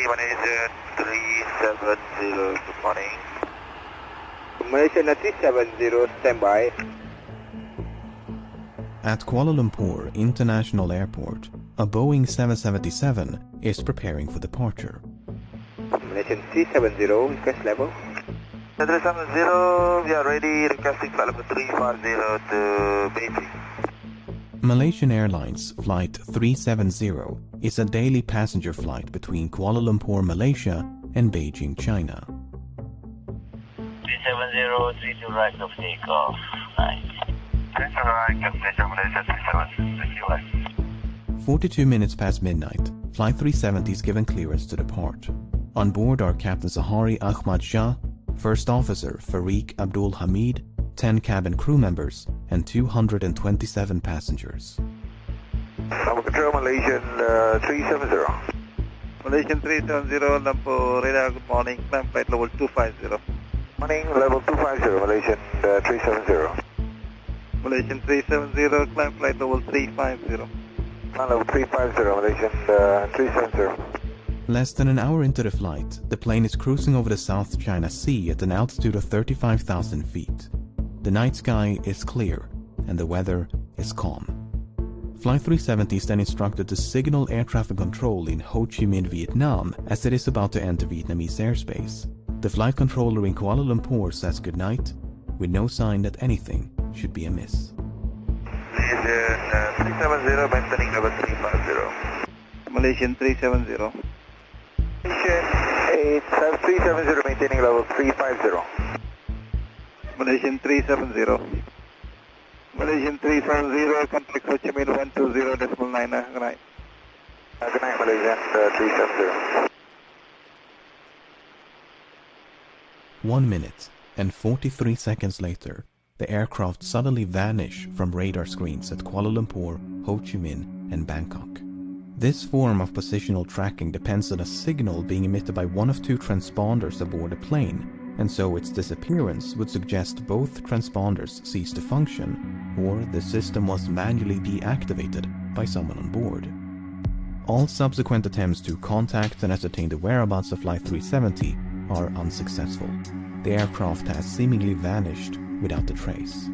Malaysian 370, good morning. Malaysian 370, standby. At Kuala Lumpur International Airport, a Boeing 777 is preparing for departure. Malaysian 370, request level. 370, we are ready, requesting flight level 350 to Beijing. Malaysian Airlines Flight 370 is a daily passenger flight between Kuala Lumpur, Malaysia and Beijing, China. 370, 32 right of takeoff. Nice. That's alright, Captain Malaysia 370, thank you. 42 minutes past midnight, Flight 370 is given clearance to depart. On board are Captain Zahari Ahmad Shah, First Officer Fariq Abdul Hamid, 10 cabin crew members, and 227 passengers. Control Malaysian 370. Malaysian 370, Lumpur radar, good morning, climb flight level 250. Morning, level 250, Malaysian 370. Malaysian 370, climb flight level 350. Level 350, Malaysian 370. Less than an hour into the flight, the plane is cruising over the South China Sea at an altitude of 35,000 feet. The night sky is clear and the weather is calm. Flight 370 is then instructed to signal air traffic control in Ho Chi Minh, Vietnam, as it is about to enter Vietnamese airspace. The flight controller in Kuala Lumpur says goodnight, with no sign that anything should be amiss. Malaysian 370, maintaining level 350. Malaysian 370. Malaysian 370, maintaining level 350. Malaysian 370. Malaysian 370, contact Ho Chi Minh 120.9, good night. Good night, Malaysian 370. 1 minute and 43 seconds later, the aircraft suddenly vanish from radar screens at Kuala Lumpur, Ho Chi Minh, and Bangkok. This form of positional tracking depends on a signal being emitted by one of two transponders aboard a plane, and so its disappearance would suggest both transponders ceased to function, or the system was manually deactivated by someone on board. All subsequent attempts to contact and ascertain the whereabouts of Flight 370 are unsuccessful. The aircraft has seemingly vanished without a trace.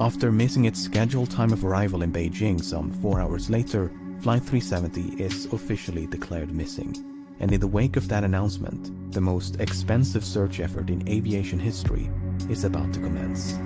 After missing its scheduled time of arrival in Beijing some 4 hours later, Flight 370 is officially declared missing. And in the wake of that announcement, the most expensive search effort in aviation history is about to commence.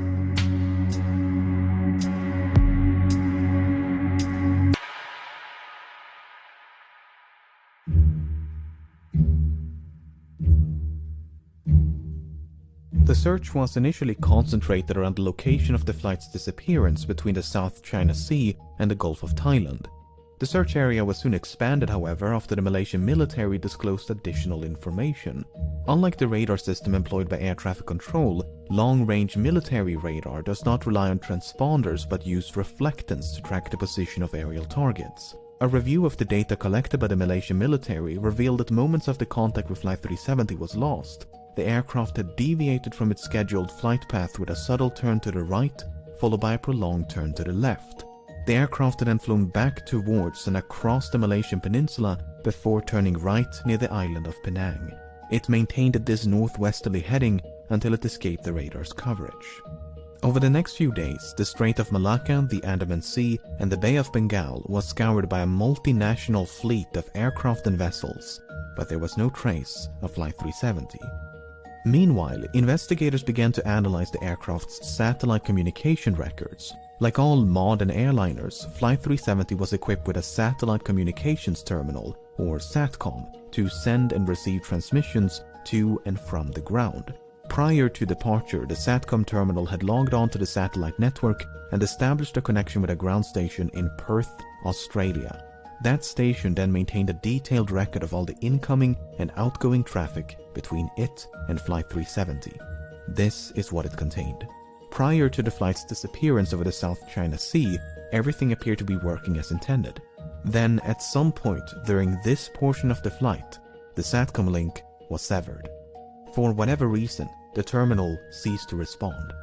The search was initially concentrated around the location of the flight's disappearance between the South China Sea and the Gulf of Thailand. The search area was soon expanded, however, after the Malaysian military disclosed additional information. Unlike the radar system employed by air traffic control, long-range military radar does not rely on transponders but use reflectance to track the position of aerial targets. A review of the data collected by the Malaysian military revealed that moments after contact with Flight 370 was lost, the aircraft had deviated from its scheduled flight path with a subtle turn to the right, followed by a prolonged turn to the left. The aircraft had then flown back towards and across the Malaysian peninsula before turning right near the island of Penang. It maintained this northwesterly heading until it escaped the radar's coverage. Over the next few days, the Strait of Malacca, the Andaman Sea, and the Bay of Bengal was scoured by a multinational fleet of aircraft and vessels, but there was no trace of Flight 370. Meanwhile, investigators began to analyze the aircraft's satellite communication records. Like all modern airliners, Flight 370 was equipped with a satellite communications terminal, or SATCOM, to send and receive transmissions to and from the ground. Prior to departure, the SATCOM terminal had logged onto the satellite network and established a connection with a ground station in Perth, Australia. That station then maintained a detailed record of all the incoming and outgoing traffic between it and Flight 370. This is what it contained. Prior to the flight's disappearance over the South China Sea, everything appeared to be working as intended. Then, at some point during this portion of the flight, the SATCOM link was severed. For whatever reason, the terminal ceased to respond.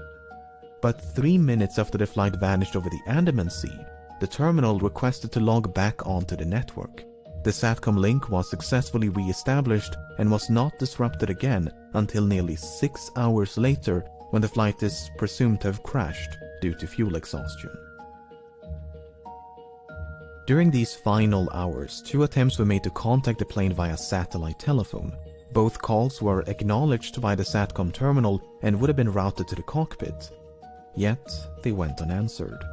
But 3 minutes after the flight vanished over the Andaman Sea, the terminal requested to log back onto the network. The SATCOM link was successfully re-established and was not disrupted again until nearly 6 hours later, when the flight is presumed to have crashed due to fuel exhaustion. During these final hours, 2 attempts were made to contact the plane via satellite telephone. Both calls were acknowledged by the SATCOM terminal and would have been routed to the cockpit. Yet, they went unanswered.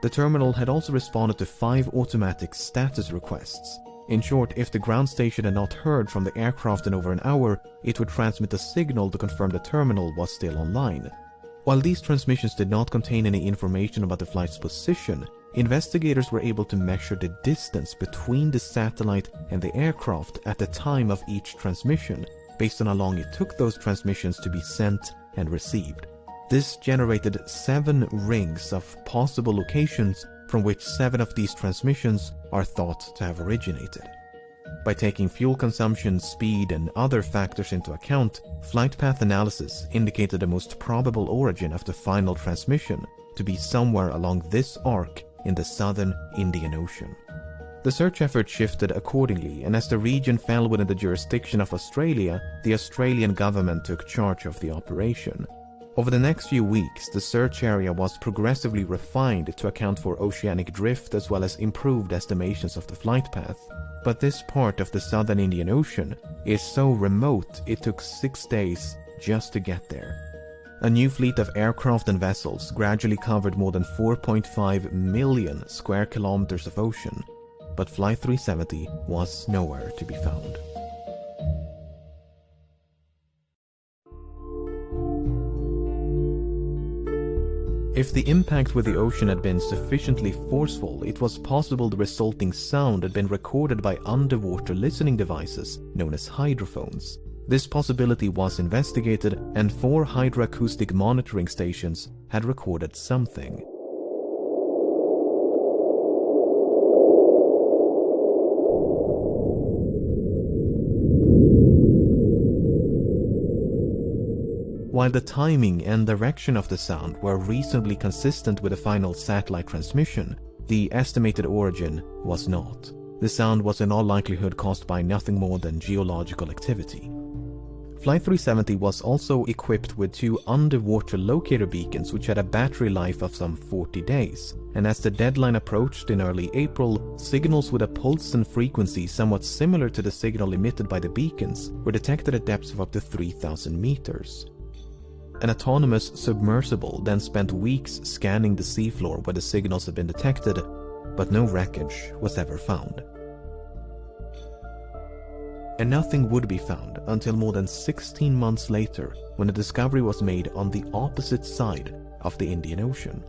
The terminal had also responded to 5 automatic status requests. In short, if the ground station had not heard from the aircraft in over an hour, it would transmit a signal to confirm the terminal was still online. While these transmissions did not contain any information about the flight's position, investigators were able to measure the distance between the satellite and the aircraft at the time of each transmission, based on how long it took those transmissions to be sent and received. This generated 7 rings of possible locations, from which 7 of these transmissions are thought to have originated. By taking fuel consumption, speed, and other factors into account, flight path analysis indicated the most probable origin of the final transmission to be somewhere along this arc in the southern Indian Ocean. The search effort shifted accordingly, and as the region fell within the jurisdiction of Australia, the Australian government took charge of the operation. Over the next few weeks, the search area was progressively refined to account for oceanic drift as well as improved estimations of the flight path. But this part of the southern Indian Ocean is so remote it took 6 days just to get there. A new fleet of aircraft and vessels gradually covered more than 4.5 million square kilometers of ocean, but Flight 370 was nowhere to be found. If the impact with the ocean had been sufficiently forceful, it was possible the resulting sound had been recorded by underwater listening devices known as hydrophones. This possibility was investigated, and 4 hydroacoustic monitoring stations had recorded something. While the timing and direction of the sound were reasonably consistent with the final satellite transmission, the estimated origin was not. The sound was in all likelihood caused by nothing more than geological activity. Flight 370 was also equipped with 2 underwater locator beacons which had a battery life of some 40 days, and as the deadline approached in early April, signals with a pulse and frequency somewhat similar to the signal emitted by the beacons were detected at depths of up to 3,000 meters. An autonomous submersible then spent weeks scanning the seafloor where the signals had been detected, but no wreckage was ever found. And nothing would be found until more than 16 months later, when a discovery was made on the opposite side of the Indian Ocean.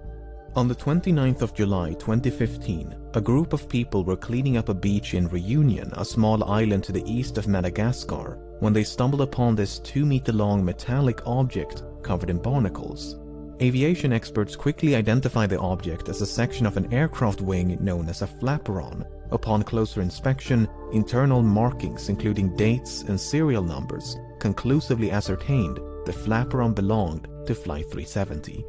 On the 29th of July 2015, a group of people were cleaning up a beach in Reunion, a small island to the east of Madagascar, when they stumbled upon this 2-meter-long metallic object covered in barnacles. Aviation experts quickly identified the object as a section of an aircraft wing known as a flaperon. Upon closer inspection, internal markings including dates and serial numbers conclusively ascertained the flaperon belonged to Flight 370.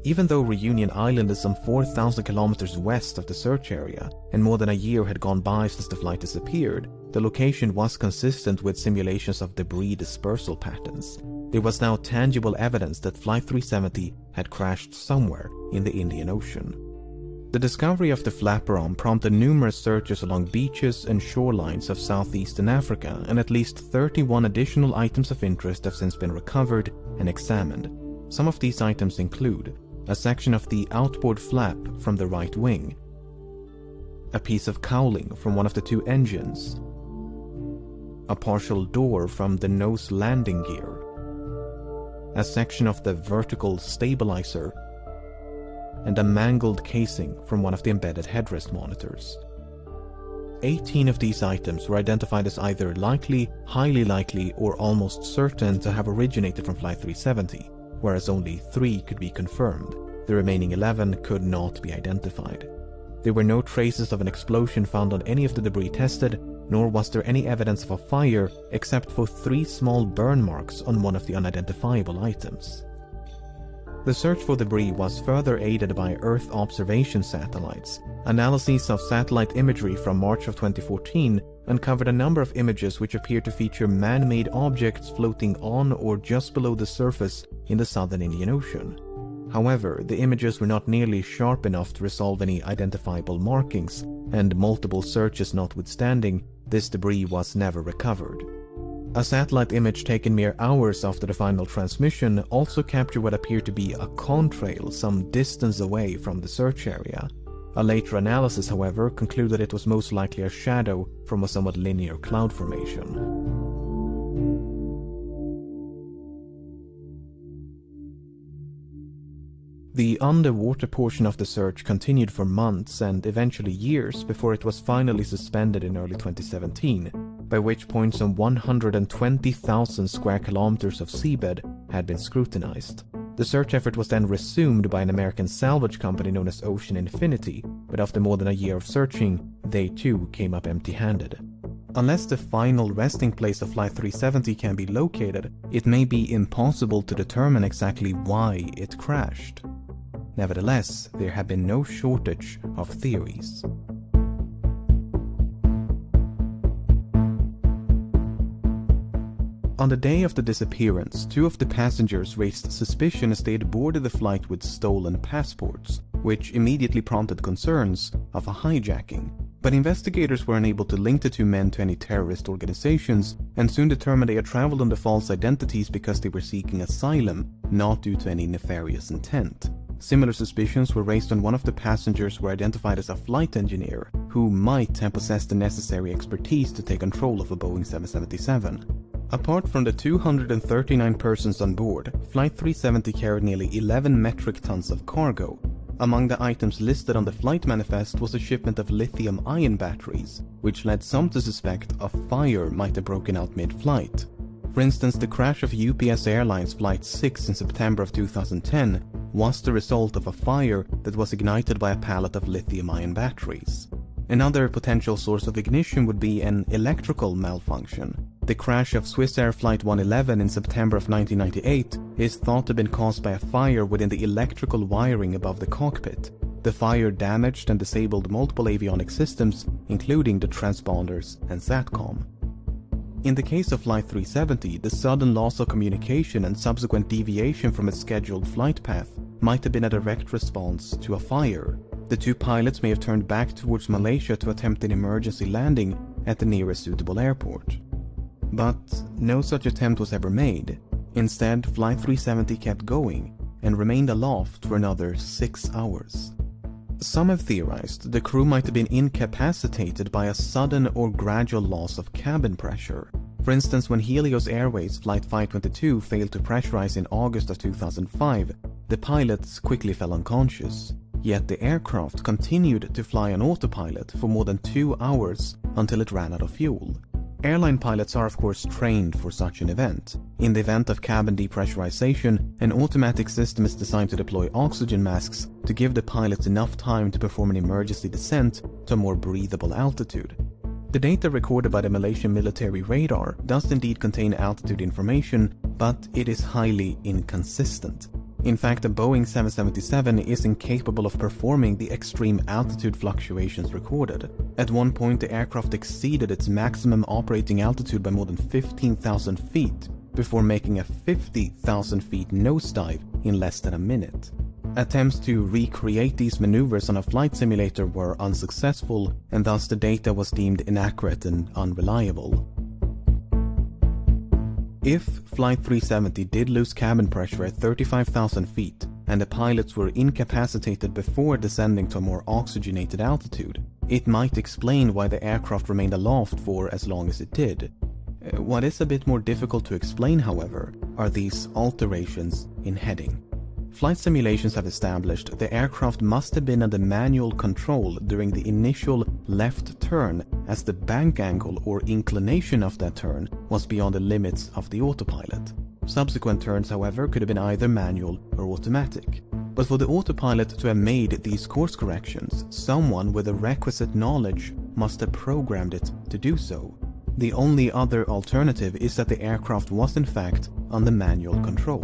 Even though Reunion Island is some 4,000 kilometers west of the search area, and more than a year had gone by since the flight disappeared, the location was consistent with simulations of debris dispersal patterns. There was now tangible evidence that Flight 370 had crashed somewhere in the Indian Ocean. The discovery of the flaperon prompted numerous searches along beaches and shorelines of southeastern Africa, and at least 31 additional items of interest have since been recovered and examined. Some of these items include a section of the outboard flap from the right wing, a piece of cowling from one of the 2 engines, a partial door from the nose landing gear, a section of the vertical stabilizer, and a mangled casing from one of the embedded headrest monitors. 18 of these items were identified as either likely, highly likely, or almost certain to have originated from Flight 370, whereas only 3 could be confirmed. The remaining 11 could not be identified. There were no traces of an explosion found on any of the debris tested, nor was there any evidence of a fire except for 3 small burn marks on one of the unidentifiable items. The search for debris was further aided by Earth observation satellites. Analyses of satellite imagery from March of 2014 uncovered a number of images which appeared to feature man-made objects floating on or just below the surface in the southern Indian Ocean. However, the images were not nearly sharp enough to resolve any identifiable markings, and multiple searches notwithstanding, this debris was never recovered. A satellite image taken mere hours after the final transmission also captured what appeared to be a contrail some distance away from the search area. A later analysis, however, concluded it was most likely a shadow from a somewhat linear cloud formation. The underwater portion of the search continued for months and eventually years before it was finally suspended in early 2017, by which point some 120,000 square kilometers of seabed had been scrutinized. The search effort was then resumed by an American salvage company known as Ocean Infinity, but after more than a year of searching, they too came up empty-handed. Unless the final resting place of Flight 370 can be located, it may be impossible to determine exactly why it crashed. Nevertheless, there have been no shortage of theories. On the day of the disappearance, two of the passengers raised suspicion as they had boarded the flight with stolen passports, which immediately prompted concerns of a hijacking. But investigators were unable to link the two men to any terrorist organizations and soon determined they had traveled under false identities because they were seeking asylum, not due to any nefarious intent. Similar suspicions were raised on one of the passengers who were identified as a flight engineer, who might have possessed the necessary expertise to take control of a Boeing 777. Apart from the 239 persons on board, Flight 370 carried nearly 11 metric tons of cargo. Among the items listed on the flight manifest was a shipment of lithium-ion batteries, which led some to suspect a fire might have broken out mid-flight. For instance, the crash of UPS Airlines Flight 6 in September of 2010 was the result of a fire that was ignited by a pallet of lithium-ion batteries. Another potential source of ignition would be an electrical malfunction. The crash of Swiss Air Flight 111 in September of 1998 is thought to have been caused by a fire within the electrical wiring above the cockpit. The fire damaged and disabled multiple avionics systems, including the transponders and SATCOM. In the case of Flight 370, the sudden loss of communication and subsequent deviation from its scheduled flight path might have been a direct response to a fire. The two pilots may have turned back towards Malaysia to attempt an emergency landing at the nearest suitable airport. But no such attempt was ever made. Instead, Flight 370 kept going and remained aloft for another 6 hours. Some have theorized the crew might have been incapacitated by a sudden or gradual loss of cabin pressure. For instance, when Helios Airways Flight 522 failed to pressurize in August of 2005, the pilots quickly fell unconscious. Yet the aircraft continued to fly on autopilot for more than 2 hours until it ran out of fuel. Airline pilots are of course trained for such an event. In the event of cabin depressurization, an automatic system is designed to deploy oxygen masks to give the pilots enough time to perform an emergency descent to a more breathable altitude. The data recorded by the Malaysian military radar does indeed contain altitude information, but it is highly inconsistent. In fact, the Boeing 777 is incapable of performing the extreme altitude fluctuations recorded. At one point, the aircraft exceeded its maximum operating altitude by more than 15,000 feet, before making a 50,000 feet nosedive in less than a minute. Attempts to recreate these maneuvers on a flight simulator were unsuccessful, and thus the data was deemed inaccurate and unreliable. If Flight 370 did lose cabin pressure at 35,000 feet, and the pilots were incapacitated before descending to a more oxygenated altitude, it might explain why the aircraft remained aloft for as long as it did. What is a bit more difficult to explain, however, are these alterations in heading. Flight simulations have established the aircraft must have been under manual control during the initial left turn, as the bank angle or inclination of that turn was beyond the limits of the autopilot. Subsequent turns, however, could have been either manual or automatic. But for the autopilot to have made these course corrections, someone with the requisite knowledge must have programmed it to do so. The only other alternative is that the aircraft was in fact under manual control.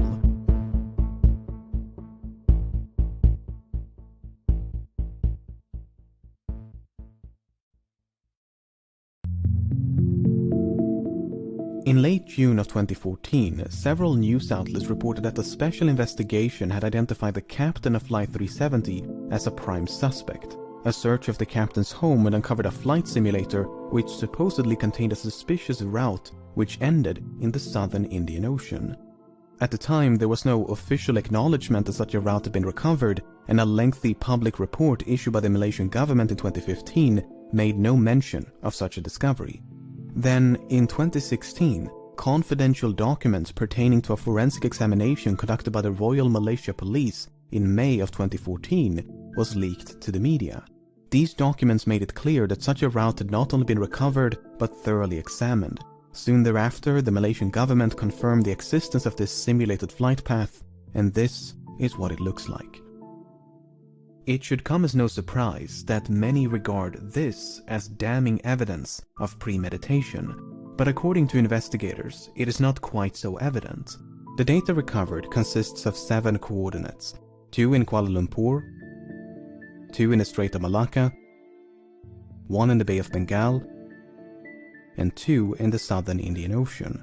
In late June of 2014, several news outlets reported that a special investigation had identified the captain of Flight 370 as a prime suspect. A search of the captain's home had uncovered a flight simulator which supposedly contained a suspicious route which ended in the southern Indian Ocean. At the time, there was no official acknowledgement that such a route had been recovered, and a lengthy public report issued by the Malaysian government in 2015 made no mention of such a discovery. Then, in 2016, confidential documents pertaining to a forensic examination conducted by the Royal Malaysia Police in May of 2014 was leaked to the media. These documents made it clear that such a route had not only been recovered, but thoroughly examined. Soon thereafter, the Malaysian government confirmed the existence of this simulated flight path, and this is what it looks like. It should come as no surprise that many regard this as damning evidence of premeditation, but according to investigators, it is not quite so evident. The data recovered consists of 7 coordinates, 2 in Kuala Lumpur, 2 in the Strait of Malacca, 1 in the Bay of Bengal, and 2 in the southern Indian Ocean.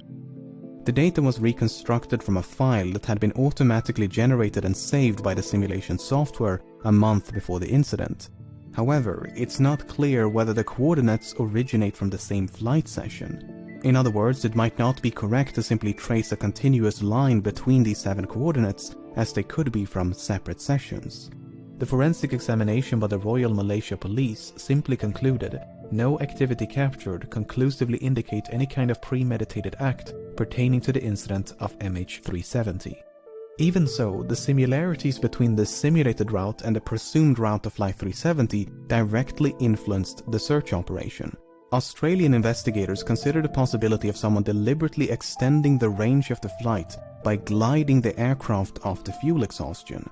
The data was reconstructed from a file that had been automatically generated and saved by the simulation software a month before the incident. However, it's not clear whether the coordinates originate from the same flight session. In other words, it might not be correct to simply trace a continuous line between these 7 coordinates, as they could be from separate sessions. The forensic examination by the Royal Malaysia Police simply concluded no activity captured conclusively indicate any kind of premeditated act pertaining to the incident of mh370. Even so, the similarities between the simulated route and the presumed route of Flight 370 directly influenced the search operation. Australian investigators considered the possibility of someone deliberately extending the range of the flight by gliding the aircraft off the fuel exhaustion.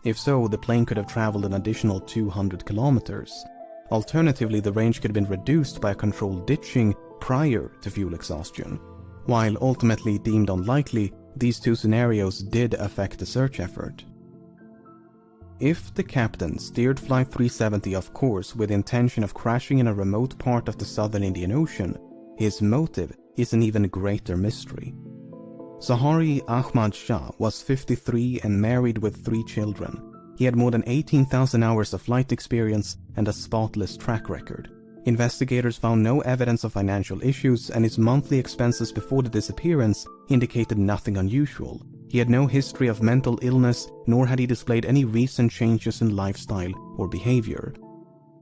If so, the plane could have traveled an additional 200 kilometers. Alternatively, the range could have been reduced by a controlled ditching prior to fuel exhaustion. While ultimately deemed unlikely, these 2 scenarios did affect the search effort. If the captain steered Flight 370 off course with the intention of crashing in a remote part of the southern Indian Ocean, his motive is an even greater mystery. Zahari Ahmad Shah was 53 and married with 3 children. He had more than 18,000 hours of flight experience and a spotless track record. Investigators found no evidence of financial issues, and his monthly expenses before the disappearance indicated nothing unusual. He had no history of mental illness, nor had he displayed any recent changes in lifestyle or behavior.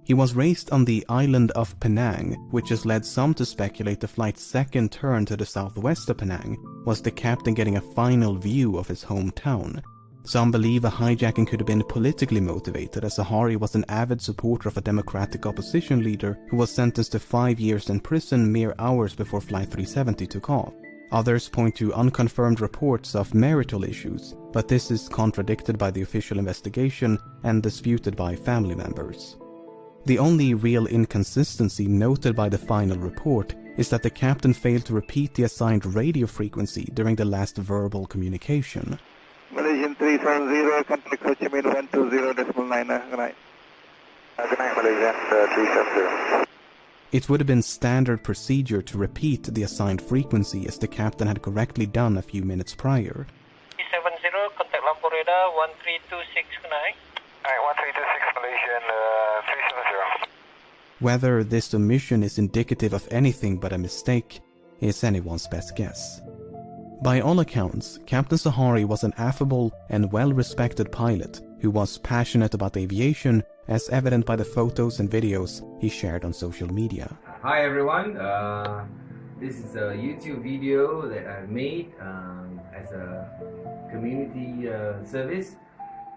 He was raised on the island of Penang, which has led some to speculate the flight's second turn to the southwest of Penang was the captain getting a final view of his hometown. Some believe a hijacking could have been politically motivated, as Zahari was an avid supporter of a democratic opposition leader who was sentenced to 5 years in prison mere hours before Flight 370 took off. Others point to unconfirmed reports of marital issues, but this is contradicted by the official investigation and disputed by family members. The only real inconsistency noted by the final report is that the captain failed to repeat the assigned radio frequency during the last verbal communication. Malaysian 370, contact Ho Chi Minh 120.9. Good night. Good night, Malaysian 370. It would have been standard procedure to repeat the assigned frequency, as the captain had correctly done a few minutes prior. 370, contact Lampur radar 1326, good night. Alright, 1326 Malaysian 370. Whether this omission is indicative of anything but a mistake is anyone's best guess. By all accounts, Captain Zahari was an affable and well-respected pilot who was passionate about aviation, as evident by the photos and videos he shared on social media. Hi everyone, this is a YouTube video that I made as a community service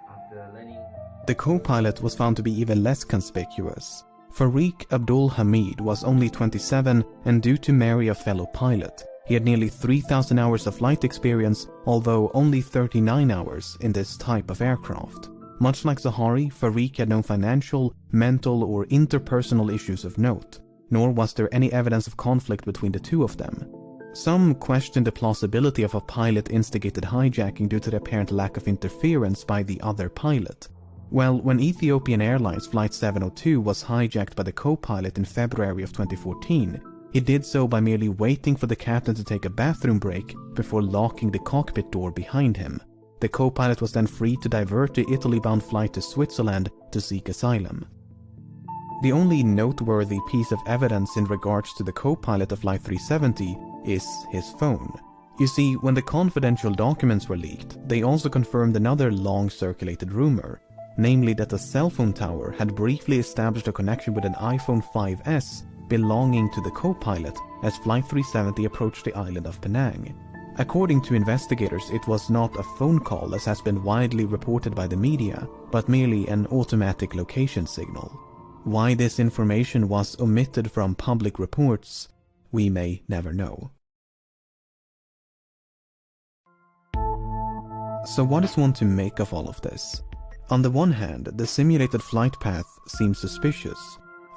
after learning. The co-pilot was found to be even less conspicuous. Farik Abdul Hamid was only 27 and due to marry a fellow pilot. He had nearly 3,000 hours of flight experience, although only 39 hours in this type of aircraft. Much like Zahari, Farik had no financial, mental or interpersonal issues of note, nor was there any evidence of conflict between the two of them. Some questioned the plausibility of a pilot-instigated hijacking due to the apparent lack of interference by the other pilot. Well, when Ethiopian Airlines Flight 702 was hijacked by the co-pilot in February of 2014, He did so by merely waiting for the captain to take a bathroom break before locking the cockpit door behind him. The co-pilot was then free to divert the Italy-bound flight to Switzerland to seek asylum. The only noteworthy piece of evidence in regards to the co-pilot of Flight 370 is his phone. You see, when the confidential documents were leaked, they also confirmed another long-circulated rumor, namely that a cell phone tower had briefly established a connection with an iPhone 5S belonging to the co-pilot as Flight 370 approached the island of Penang. According to investigators, it was not a phone call as has been widely reported by the media, but merely an automatic location signal. Why this information was omitted from public reports, we may never know. So what is one to make of all of this? On the one hand, the simulated flight path seems suspicious.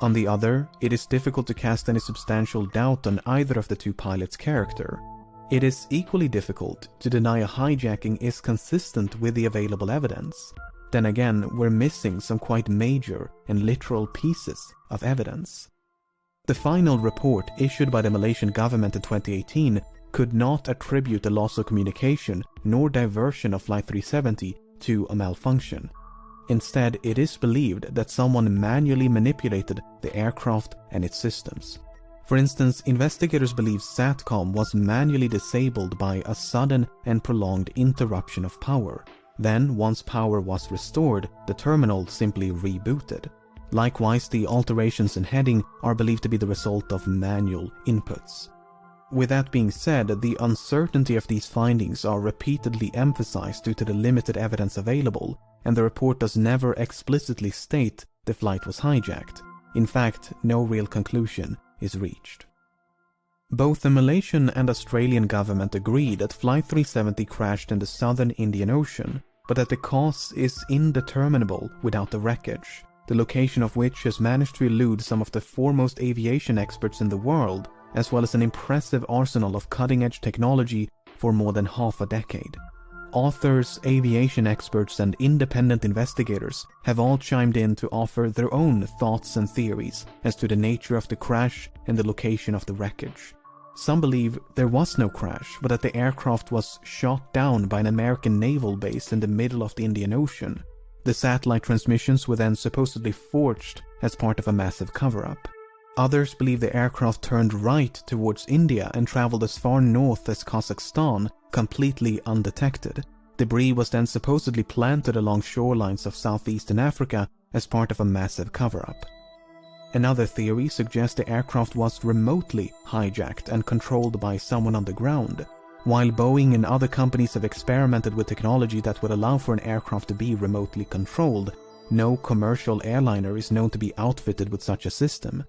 On the other, it is difficult to cast any substantial doubt on either of the two pilots' character. It is equally difficult to deny a hijacking is consistent with the available evidence. Then again, we're missing some quite major and literal pieces of evidence. The final report issued by the Malaysian government in 2018 could not attribute the loss of communication nor diversion of Flight 370 to a malfunction. Instead, it is believed that someone manually manipulated the aircraft and its systems. For instance, investigators believe SATCOM was manually disabled by a sudden and prolonged interruption of power. Then, once power was restored, the terminal simply rebooted. Likewise, the alterations in heading are believed to be the result of manual inputs. With that being said, the uncertainty of these findings are repeatedly emphasized due to the limited evidence available, and the report does never explicitly state the flight was hijacked. In fact, no real conclusion is reached. Both the Malaysian and Australian government agree that Flight 370 crashed in the southern Indian Ocean, but that the cause is indeterminable without the wreckage, the location of which has managed to elude some of the foremost aviation experts in the world, as well as an impressive arsenal of cutting-edge technology for more than half a decade. Authors, aviation experts, and independent investigators have all chimed in to offer their own thoughts and theories as to the nature of the crash and the location of the wreckage. Some believe there was no crash, but that the aircraft was shot down by an American naval base in the middle of the Indian Ocean. The satellite transmissions were then supposedly forged as part of a massive cover-up. Others believe the aircraft turned right towards India and traveled as far north as Kazakhstan, completely undetected. Debris was then supposedly planted along shorelines of southeastern Africa as part of a massive cover-up. Another theory suggests the aircraft was remotely hijacked and controlled by someone on the ground. While Boeing and other companies have experimented with technology that would allow for an aircraft to be remotely controlled, no commercial airliner is known to be outfitted with such a system.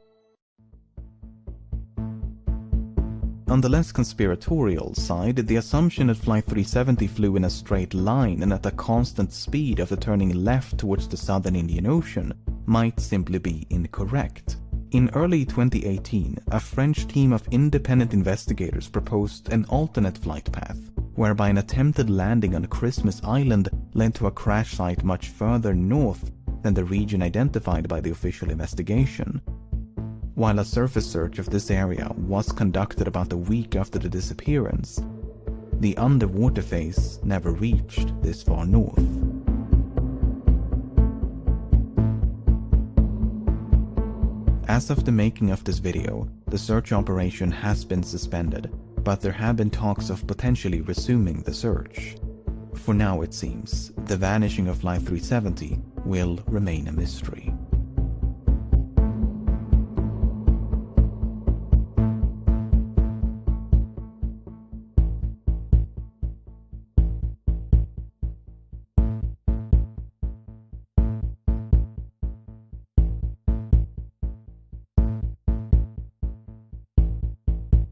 On the less conspiratorial side, the assumption that Flight 370 flew in a straight line and at a constant speed after turning left towards the southern Indian Ocean might simply be incorrect. In early 2018, a French team of independent investigators proposed an alternate flight path, whereby an attempted landing on Christmas Island led to a crash site much further north than the region identified by the official investigation. While a surface search of this area was conducted about a week after the disappearance, the underwater phase never reached this far north. As of the making of this video, the search operation has been suspended, but there have been talks of potentially resuming the search. For now, it seems, the vanishing of Flight 370 will remain a mystery.